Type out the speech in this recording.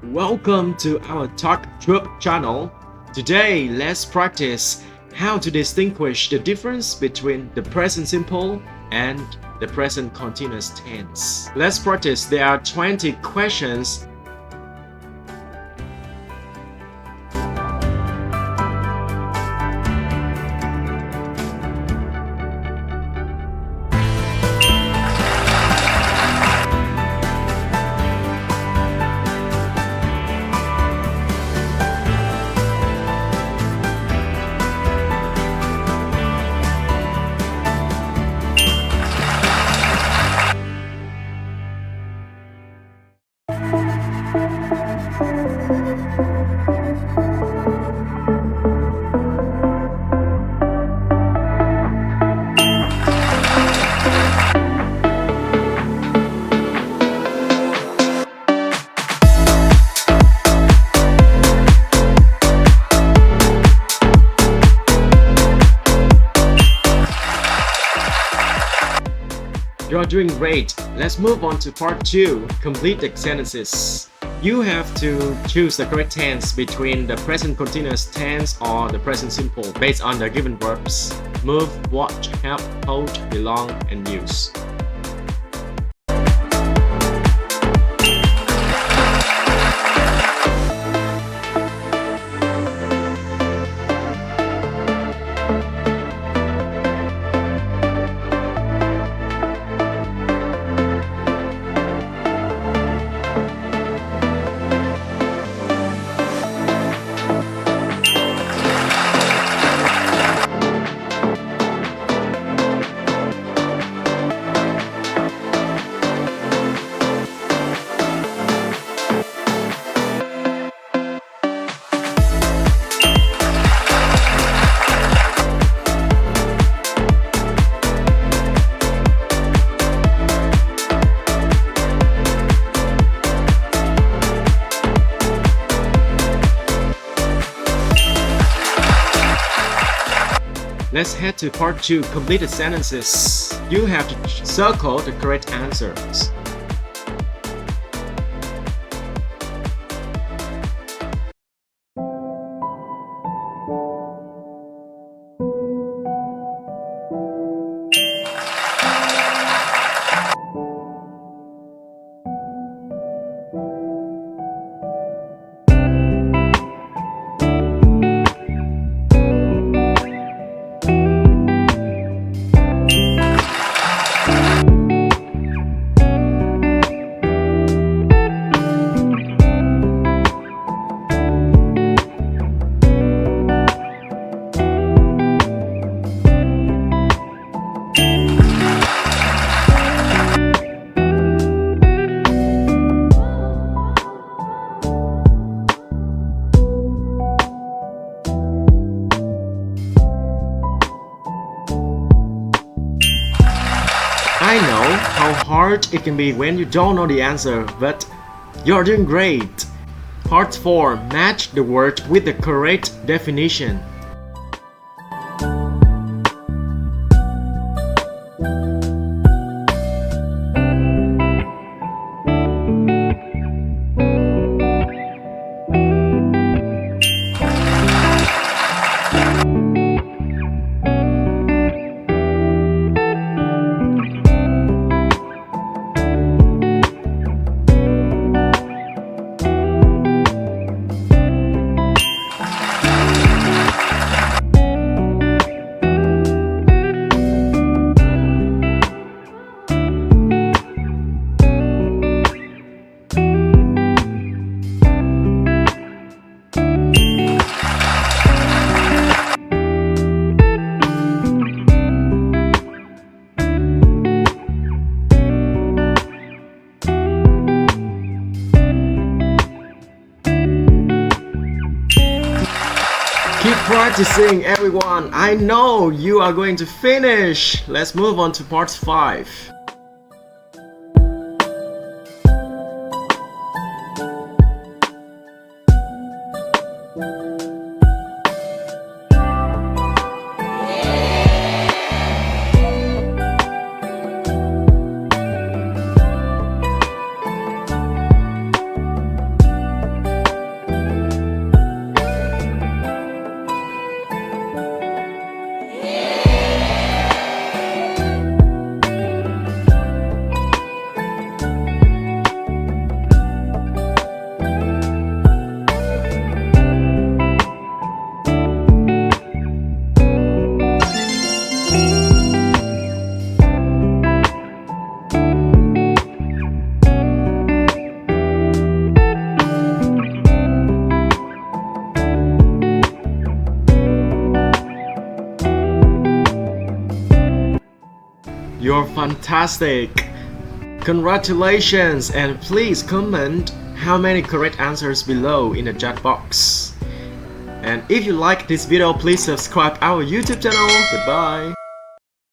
Welcome to our Talk Troop channel. Today, let's practice how to distinguish the difference between the present simple and the present continuous tense. Let's practice. There are 20 questions. You're doing great. Let's move on to part 2. Complete the sentences. You have to choose the correct tense between the present continuous tense or the present simple based on the given verbs: move, watch, help, hold, belong, and use. Let's head to part 2. Complete the sentences. You have to circle the correct answers. I know how hard it can be when you don't know the answer, but you're doing great. Part 4. Match the word with the correct definition. Keep practicing, everyone. I know you are going to finish. Let's move on to part 5. You're fantastic! Congratulations, and please comment how many correct answers below in the chat box. And if you like this video, please subscribe our YouTube channel. Goodbye!